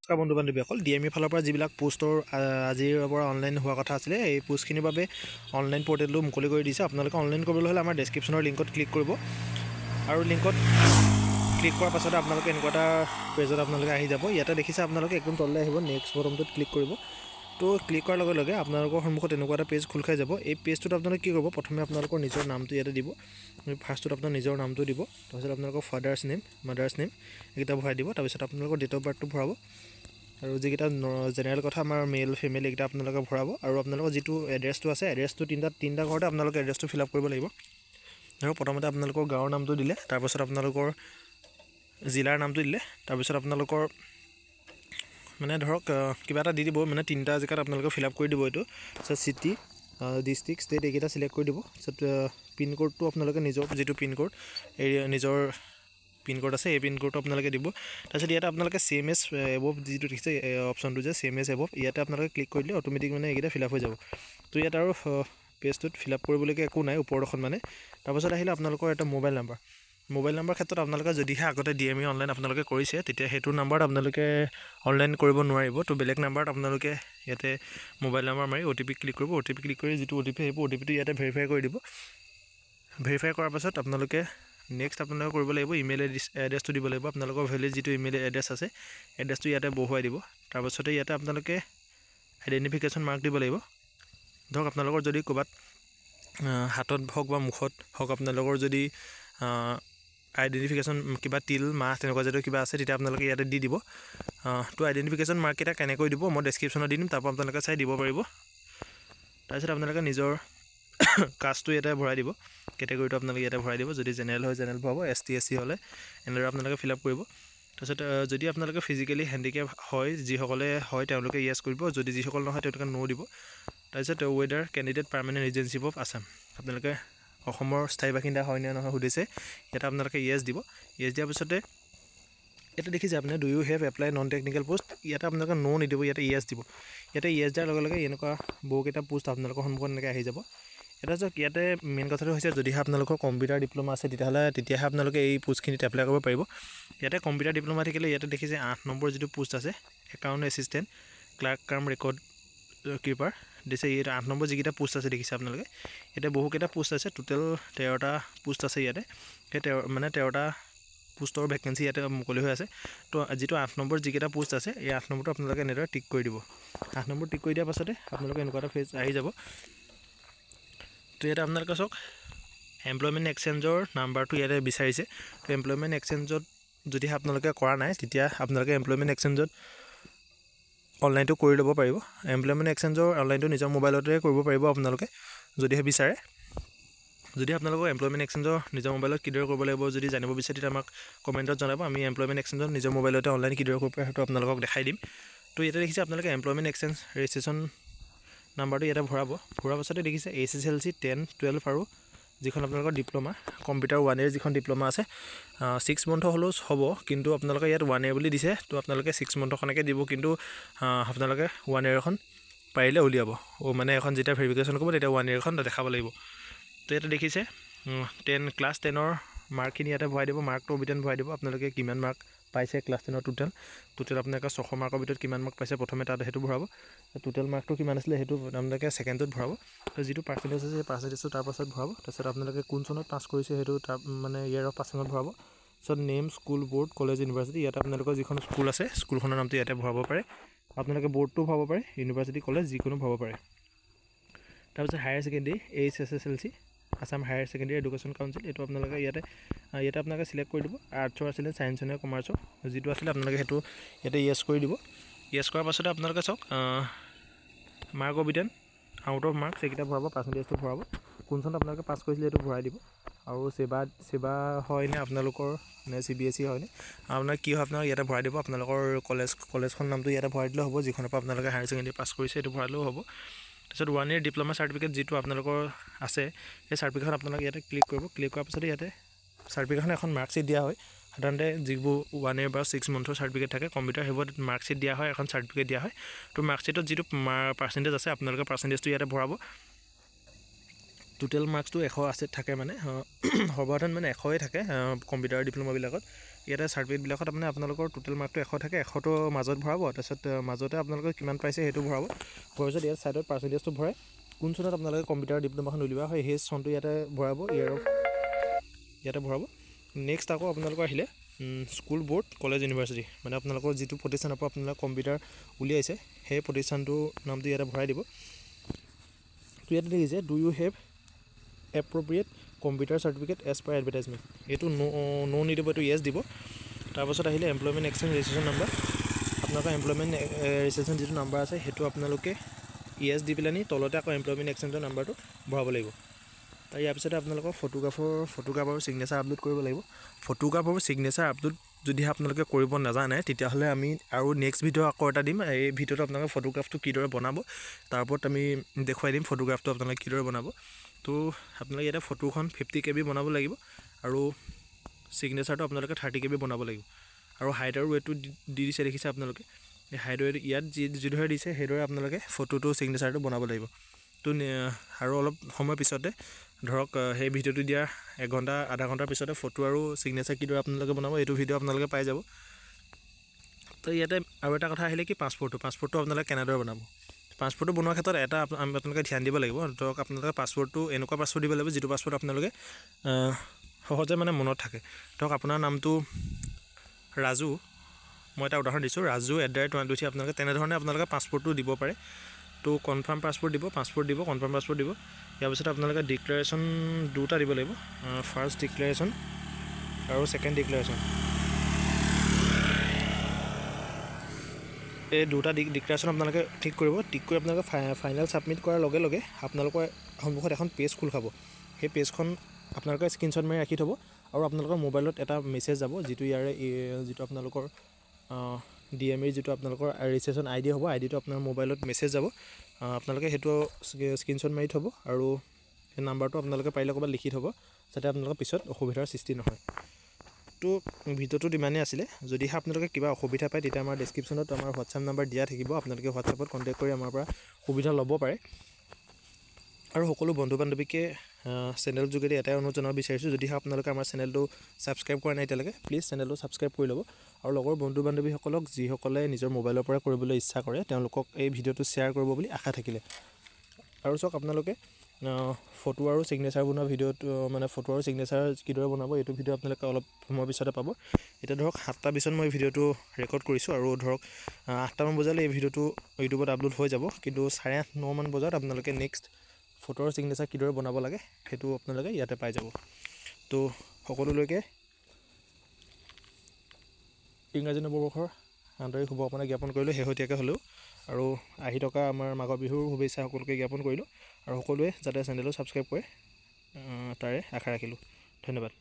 নমস্কাৰ বন্ধু বান্ধৱীসকল ডিএমই ফালৰ পৰা যিবিলাক পোষ্টৰ আজিৰ পৰা অনলাইন হোৱা কথা আছিলে এই পোষ্টখিনিৰ বাবে অনলাইন পৰ্টেলটো মুকলি কৰি দিছে। আপোনালোকে অনলাইন কৰিবলৈ হ'লে আমাৰ ডেছক্ৰিপশ্যনৰ লিংকত ক্লিক কৰিব আৰু লিংকত ক্লিক কৰাৰ পাছতে আপোনালোকে এনেকুৱা এটা পেজত আপোনালোকে আহি যাব। ইয়াতে দেখিছে আপোনালোকে একদম তললৈ আহিব, নেক্সট বটনটোত ক্লিক কৰিব। তো ক্লিক কৰাৰ লগে লগে আপোনালোকৰ সন্মুখত এনেকুৱা এটা পেজ খোল খাই যাব। এই পেজটোত আপোনালোকে কি কৰিব, প্ৰথমে আপোনালোকৰ নিজৰ নামটো ইয়াতে দিব। ফাৰ্ষ্টটোত আপোনাৰ নিজৰ নামটো দিব, তাৰপিছত আপোনালোকৰ ফাদাৰ্ছ নেম, মাদাৰ্ছ নেম এইকেইটা ভৰাই দিব। তাৰপিছত আপোনালোকৰ ডেট অফ বাৰ্থটো ভৰাব আৰু যিকেইটা জেনেৰেল কথা আমাৰ মেল ফিমেল এইকেইটা আপোনালোকে ভৰাব। আৰু আপোনালোকৰ যিটো এড্ৰেছটো আছে, এড্ৰেছটো তিনিটা ঘৰতে আপোনালোকে এড্ৰেছটো ফিল আপ কৰিব লাগিব। ধৰক প্ৰথমতে আপোনালোকৰ গাঁৱৰ নামটো দিলে, তাৰপিছত আপোনালোকৰ জিলাৰ নামটো দিলে, তাৰপিছত আপোনালোকৰ মানে ধৰক কিবা এটা দি দিব, মানে তিনিটা জেগাত আপোনালোকে ফিল আপ কৰি দিব। এইটো তাৰপিছত চিটি, ডিষ্ট্ৰিক্ট, ষ্টেট এইকেইটা চিলেক্ট কৰি দিব। তাৰপিছত পিনক'ডটো আপোনালোকে নিজৰ যিটো পিনক'ড এই নিজৰ পিনক'ড আছে এই পিনক'ডটো আপোনালোকে দিব। তাৰপিছত ইয়াতে আপোনালোকে চেম এজ এবভ যিটো দেখিছে অপশ্যনটো যে চেম এজ এবভ, ইয়াতে আপোনালোকে ক্লিক কৰি দিলে অট'মেটিক মানে এইকেইটা ফিল আপ হৈ যাব। তো ইয়াত আৰু পেজটোত ফিল আপ কৰিবলৈকে একো নাই ওপৰডোখৰত মানে। তাৰপাছত আহিলে আপোনালোকৰ এটা মোবাইল নাম্বাৰ ক্ষেত্ৰত আপোনালোকে যদিহে আগতে ডিএমই অনলাইন আপোনালোকে কৰিছে, তেতিয়া সেইটো নাম্বাৰত আপোনালোকে অনলাইন কৰিব নোৱাৰিব। তো বেলেগ নাম্বাৰত আপোনালোকে ইয়াতে মোবাইল নাম্বাৰ মাৰি অ'টিপি ক্লিক কৰিব। অ'টিপি ক্লিক কৰি যিটো অ'টিপি আহিব, অ'টিপিটো ইয়াতে ভেৰিফাই কৰি দিব। ভেৰিফাই কৰাৰ পাছত আপোনালোকে নেক্সট আপোনালোকে কৰিব লাগিব ইমেইল এড্ৰেছটো দিব লাগিব। আপোনালোকৰ ভেলিড যিটো ইমেইল এড্ৰেছ আছে এড্ৰেছটো ইয়াতে বহুৱাই দিব। তাৰপাছতে ইয়াতে আপোনালোকে আইডেণ্টিফিকেশ্যন মাৰ্ক দিব লাগিব। ধৰক আপোনালোকৰ যদি ক'ৰবাত হাতত হওক বা মুখত হওক আপোনালোকৰ যদি আইডেণ্টিফিকেশ্যন কিবা তিল মাহ তেনেকুৱা যদি কিবা আছে, তেতিয়া আপোনালোকে ইয়াতে দি দিব। তো আইডেণ্টিফিকেশ্যন মাৰ্ককেইটা কেনেকৈ দিব মই ডেছক্ৰিপশ্যনত দি দিম, তাৰপৰা আপোনালোকে চাই দিব পাৰিব। তাৰপিছত আপোনালোকে নিজৰ কাষ্টটো ইয়াতে ভৰাই দিব, কেটেগৰীটো আপোনালোকে ইয়াতে ভৰাই দিব। যদি জেনেৰেল হয় জেনেৰেল ভৰাব, ST SC হ'লে এনেদৰে আপোনালোকে ফিল আপ কৰিব। তাৰপিছত যদি আপোনালোকে ফিজিকেলি হেণ্ডিকেপ হয়, যিসকলে হয় তেওঁলোকে য়েছ কৰিব, যদি যিসকল নহয় তেওঁলোকে ন' দিব। তাৰপিছত whether candidate permanent residency of Assam, আপোনালোকে অসমৰ স্থায়ী বাসিন্দা হয় নে নহয় সুধিছে, ইয়াতে আপোনালোকে য়েছ দিব। য়েছ দিয়াৰ পিছতে ইয়াতে দেখিছে আপুনি do you have apply non technical post, ইয়াতে আপোনালোকে ন' নিদিব, ইয়াতে য়েছ দিব। ইয়াতে য়েছ দিয়াৰ লগে লগে এনেকুৱা বহুকেইটা পোষ্ট আপোনালোকৰ সন্মুখত এনেকৈ আহি যাব। এটা চাওক ইয়াতে মেইন কথাটো হৈছে যদিহে আপোনালোকৰ কম্পিউটাৰ ডিপ্ল'মা আছে তেতিয়াহে আপোনালোকে এই পোষ্টখিনিত এপ্লাই কৰিব পাৰিব। ইয়াতে কম্পিউটাৰ ডিপ্ল'মা থাকিলে ইয়াতে দেখিছে 8 নম্বৰ যিটো পোষ্ট আছে একাউণ্ট এছিষ্টেণ্ট ক্লাৰ্ক কাম ৰেকৰ্ড কিপাৰ দিছে। ইয়াতে 8 নম্বৰ যিকেইটা পোষ্ট আছে দেখিছে আপোনালোকে, ইয়াতে বহুকেইটা পোষ্ট আছে, টোটেল 13টা পোষ্ট আছে ইয়াতে। সেই 13টা পোষ্টৰ ভেকেঞ্চি ইয়াতে মুকলি হৈ আছে। তো যিটো 8 নম্বৰ যিকেইটা পোষ্ট আছে এই 8 নম্বৰটো আপোনালোকে এনেদৰে টিক কৰি দিব। 8 নম্বৰ টিক কৰি দিয়াৰ পাছতে আপোনালোকে এনেকুৱা এটা পেজ আহি যাব। তো ইয়াতে আপোনালোকে চাওক এমপ্লয়মেণ্ট এক্সচেঞ্জৰ নাম্বাৰটো ইয়াতে বিচাৰিছে। তো এমপ্লয়মেণ্ট এক্সচেঞ্জত যদিহে আপোনালোকে কৰা নাই, তেতিয়া আপোনালোকে এমপ্লয়মেণ্ট এক্সচেঞ্জত অনলাইনটো কৰি ল'ব পাৰিব। এমপ্লয়মেণ্ট এক্সচেঞ্জৰ অনলাইনটো নিজৰ মোবাইলতে কৰিব পাৰিব আপোনালোকে যদিহে বিচাৰে। যদি আপোনালোকৰ এমপ্লয়মেণ্ট এক্সচেঞ্জৰ নিজৰ মোবাইলত কিদৰে কৰিব লাগিব যদি জানিব বিচাৰে, তেতিয়া আমাক কমেণ্টত জনাব। আমি এমপ্লয়মেণ্ট এক্সচেঞ্জত নিজৰ মোবাইলতে অনলাইন কিদৰে কৰিব পাৰে সেইটো আপোনালোকক দেখাই দিম। তো ইয়াতে দেখিছে আপোনালোকে এমপ্লয়মেণ্ট এক্সচেঞ্জ ৰেজিষ্ট্ৰেশ্যন নাম্বাৰটো ইয়াতে ভৰাব। ভৰোৱাৰ পাছতে দেখিছে SSLC 10, 12 আৰু যিখন আপোনালোকৰ ডিপ্ল'মা কম্পিউটাৰ 1 ইয়েৰ যিখন ডিপ্ল'মা আছে 6 মন্থ হ'লেও হ'ব, কিন্তু আপোনালোকে ইয়াত 1 ইয়েৰ বুলি দিছে। তো আপোনালোকে 6 মন্থখনকে দিব, কিন্তু আপোনালোকে 1 ইয়েৰখন পাৰিলে উলিয়াব। মানে এখন যেতিয়া ভেৰিফিকেশ্যন কৰিব তেতিয়া 1 ইয়েৰখন দেখাব লাগিব। তো ইয়াতে দেখিছে ক্লাছ 10ৰ মাৰ্কখিনি ইয়াতে ভৰাই দিব, মাৰ্কটো অবিটেন ভৰাই দিব। আপোনালোকে কিমান মাৰ্ক পাইছে ক্লাছ 10ৰ টোটেল আপোনালোকে 600 মাৰ্কৰ ভিতৰত কিমান মাৰ্ক পাইছে প্ৰথমে তাত সেইটো ভৰাব। টোটেল মাৰ্কটো কিমান আছিলে সেইটো আপোনালোকে ছেকেণ্ডত ভৰাব। তো যিটো পাৰ্চেণ্টেজ আছে সেই পাৰ্চেণ্টেজটো তাৰ পাছত ভৰাব। তাৰপিছত আপোনালোকে কোন চনত পাছ কৰিছে সেইটো তাৰ মানে ইয়েৰ অফ পাছিঙত ভৰাব। তাৰপিছত name, school, board, college, university, ইয়াতে আপোনালোকৰ যিখন স্কুল আছে স্কুলখনৰ নামটো ইয়াতে ভৰাব পাৰে। আপোনালোকে বৰ্ডটো ভৰাব পাৰে, ইউনিভাৰ্চিটি, কলেজ যিকোনো ভৰাব পাৰে। তাৰপিছত higher secondary HSSLC Assam higher secondary education council, এইটো আপোনালোকে ইয়াতে আপোনালোকে চিলেক্ট কৰি দিব। আৰ্টছৰ আছিলে, ছায়েন্সৰ নে কমাৰ্চৰ যিটো আছিলে আপোনালোকে সেইটো ইয়াতে য়েছ কৰি দিব। য়েছ কৰাৰ পাছতে আপোনালোকে চাওক মাৰ্ক অবিটেন আউট অফ মাৰ্কছ এইকেইটা ভৰাব, পাৰ্চেণ্টেজটো ভৰাব, কোন চনত আপোনালোকে পাছ কৰিছিলে সেইটো ভৰাই দিব। আৰু সেৱা হয়নে আপোনালোকৰ নে CBSE হয়নে আপোনাৰ কি হয় আপোনালোকে ইয়াতে ভৰাই দিব। আপোনালোকৰ কলেজখন নামটো ইয়াতে ভৰাই দিলেও হ'ব, যিখনৰ পৰা আপোনালোকে হায়াৰ ছেকেণ্ডেৰী পাছ কৰিছে সেইটো ভৰালেও হ'ব। তাৰপিছত 1 ইয়েৰ ডিপ্ল'মা চাৰ্টিফিকেট যিটো আপোনালোকৰ আছে সেই চাৰ্টিফিকেটখন আপোনালোকে ইয়াতে ক্লিক কৰিব। ক্লিক কৰাৰ পাছতে ইয়াতে চাৰ্টিফিকেটখন এখন মাৰ্কশ্বিট দিয়া হয়। সাধাৰণতে যিবোৰ 1 ইয়েৰ বা 6 মন্থৰ চাৰ্টিফিকেট থাকে কম্পিউটাৰ সেইবোৰ মাৰ্কশ্বিট দিয়া হয়, এখন চাৰ্টিফিকেট দিয়া হয়। তো মাৰ্কশ্বিটত যিটো পাৰ্চেণ্টেজ আছে আপোনালোকে পাৰ্চেণ্টেজটো ইয়াতে ভৰাব। টোটেল মাৰ্কছটো 100 আছে থাকে, মানে সৰ্বসাধাৰণ মানে 100ই থাকে কম্পিউটাৰ ডিপ্ল'মাবিলাকত। ইয়াতে চাৰ্টিফিকেটবিলাকত মানে আপোনালোকৰ টোটেল মাৰ্কটো 100 থাকে, 100টো মাজত ভৰাব, তাৰপিছত মাজতে আপোনালোকে কিমান পাইছে সেইটো ভৰাব। ভৰাৰ পিছত ইয়াত ছাইডত পাৰ্চেণ্টেজটো ভৰাই কোন চনত আপোনালোকে কম্পিউটাৰ ডিপ্ল'মাখন উলিওৱা হয় সেই চনটো ইয়াতে ভৰাব, ইয়াতে ভৰাব। নেক্সট আকৌ আপোনালোকৰ আহিলে স্কুল, বৰ্ড, কলেজ, ইউনিভাৰ্চিটি, মানে আপোনালোকৰ যিটো প্ৰতিষ্ঠানৰ পৰা আপোনালোকে কম্পিউটাৰ উলিয়াইছে সেই প্ৰতিষ্ঠানটোৰ নামটো ইয়াতে ভৰাই দিব। তো ইয়াতে দেখিছে do you have appropriate computer certificate as per advertisement, এইটো ন' নিদিব, এইটো য়েছ দিব। তাৰপাছত আহিলে এমপ্লয়মেণ্ট এক্সচেঞ্জ ৰেজিষ্ট্ৰেশ্যন নাম্বাৰ, আপোনালোকৰ এমপ্লয়মেণ্ট ৰেজিষ্ট্ৰেশ্যন যিটো নাম্বাৰ আছে সেইটো আপোনালোকে য়েছ দি পেলাই নি তলতে আকৌ এমপ্লয়মেণ্ট এক্সচেঞ্জৰ নাম্বাৰটো ভৰাব লাগিব। আৰু ইয়াৰ পিছতে আপোনালোকৰ ফটোগ্ৰাফ আৰু ছিগনেচাৰ আপলোড কৰিব লাগিব। ফটোগ্ৰাফ আৰু ছিগনেচাৰ আপলোড যদিহে আপোনালোকে কৰিব নাজানে তেতিয়াহ'লে আমি আৰু নেক্সট ভিডিঅ' আকৌ এটা দিম। এই ভিডিঅ'টো আপোনালোকে ফটোগ্ৰাফটো কিদৰে বনাব তাৰ ওপৰত আমি দেখুৱাই দিম, ফটোগ্ৰাফটো আপোনালোকে কিদৰে বনাব। তো আপোনালোকে ইয়াতে ফটোখন 50 KB বনাব লাগিব আৰু ছিগনেচাৰটো আপোনালোকে 30 KB বনাব লাগিব। আৰু হাইট আৰু ৱেটটো দি দিছে দেখিছে আপোনালোকে, এই হাইট ৱেট ইয়াত যিদৰে দিছে সেইদৰে আপোনালোকে ফটোটো ছিগনেচাৰটো বনাব লাগিব। তো আৰু অলপ সময় পিছতে ধৰক সেই ভিডিঅ'টো দিয়াৰ 1 ঘণ্টা আধা ঘণ্টাৰ পিছতে ফটো আৰু ছিগনেচাৰ কিদৰে আপোনালোকে বনাব এইটো ভিডিঅ' আপোনালোকে পাই যাব। তো ইয়াতে আৰু এটা কথা আহিলে কি পাছপৰ্টটো আপোনালোকে কেনেদৰে বনাব। পাছপৰ্টটো বনোৱাৰ ক্ষেত্ৰত এটা আপোনালোকে ধ্যান দিব লাগিব। ধৰক আপোনালোকে পাছপৰ্টটো এনেকুৱা পাছপৰ্ট দিব লাগিব যিটো পাছপৰ্ট আপোনালোকে সহজে মানে মনত থাকে। ধৰক আপোনাৰ নামটো ৰাজু, মই এটা উদাহৰণ দিছোঁ, ৰাজু @123 আপোনালোকে তেনেধৰণে আপোনালোকে পাছপৰ্টটো দিব পাৰে। তো কনফাৰ্ম পাছপৰ্ট দিব, কনফাৰ্ম পাছপৰ্ট দিব। ইয়াৰ পিছত আপোনালোকে ডিক্লেৰেশ্যন দুটা দিব লাগিব, ফাৰ্ষ্ট ডিক্লেৰেশ্যন আৰু ছেকেণ্ড ডিক্লেৰেশ্যন। এই দুটা ডিক্লেৰেশ্যন আপোনালোকে ঠিক কৰিব। টিক কৰি আপোনালোকে ফাইনেল ছাবমিট কৰাৰ লগে লগে আপোনালোকৰ সন্মুখত এখন পেজ খোল খাব। সেই পেজখন আপোনালোকে স্ক্ৰীনশ্বট মাৰি ৰাখি থ'ব আৰু আপোনালোকৰ মোবাইলত এটা মেছেজ যাব, যিটো আপোনালোকৰ DME যিটো আপোনালোকৰ ৰেজিষ্ট্ৰেশ্যন ID হ'ব, আইডিটো আপোনাৰ মোবাইলত মেছেজ যাব। আপোনালোকে সেইটো স্ক্ৰীনশ্বট মাৰি থ'ব আৰু সেই নাম্বাৰটো আপোনালোকে পাৰিলে ক'ৰবাত লিখি থ'ব যাতে আপোনালোকৰ পিছত অসুবিধাৰ সৃষ্টি নহয়। তো ভিডিঅ'টোত ইমানেই আছিলে। যদিহে আপোনালোকে কিবা অসুবিধা পায় তেতিয়া আমাৰ ডেছক্ৰিপশ্যনত আমাৰ হোৱাটছআপ নাম্বাৰ দিয়া থাকিব, আপোনালোকে হোৱাটছআপত কণ্টেক্ট কৰি আমাৰ পৰা সুবিধা ল'ব পাৰে। আৰু সকলো বন্ধু বান্ধৱীকে চেনেলৰ যোগেদি এটাই অনুৰোধ জনাব বিচাৰিছোঁ, যদিহে আপোনালোকে আমাৰ চেনেলটো ছাবস্ক্ৰাইব কৰা নাই এতিয়ালৈকে প্লিজ চেনেলটো ছাবস্ক্ৰাইব কৰি ল'ব। আৰু লগৰ বন্ধু বান্ধৱীসকলক যিসকলে নিজৰ মোবাইলৰ পৰা কৰিবলৈ ইচ্ছা কৰে তেওঁলোকক এই ভিডিঅ'টো শ্বেয়াৰ কৰিব বুলি আশা থাকিলে। আৰু চাওক আপোনালোকে ফটো আৰু ছিগনেচাৰ বনোৱা ভিডিঅ'টো মানে ফটো আৰু ছিগনেচাৰ কিদৰে বনাব এইটো ভিডিঅ' আপোনালোকে অলপ সময়ৰ পিছতে পাব। এতিয়া ধৰক 7টা 20ত মই ভিডিঅ'টো ৰেকৰ্ড কৰিছোঁ আৰু ধৰক 8টামান বজালৈ এই ভিডিঅ'টো ইউটিউবত আপলোড হৈ যাব, কিন্তু 8:30 9 মান বজাত আপোনালোকে নেক্সট ফটো আৰু ছিগনেচাৰ কিদৰে বনাব লাগে সেইটো আপোনালোকে ইয়াতে পাই যাব। তো সকলোলৈকে ইংৰাজী নৱবৰ্ষৰ আন্তৰিক শুভকামনা জ্ঞাপন কৰিলোঁ শেহতীয়াকৈ হ'লেও, আৰু আহি থকা আমাৰ মাঘৰ বিহুৰ শুভেচ্ছা সকলোকে জ্ঞাপন কৰিলোঁ। আৰু সকলোৱে যাতে চেনেলটো ছাবস্ক্ৰাইব কৰে তাৰে আশা ৰাখিলোঁ। ধন্যবাদ।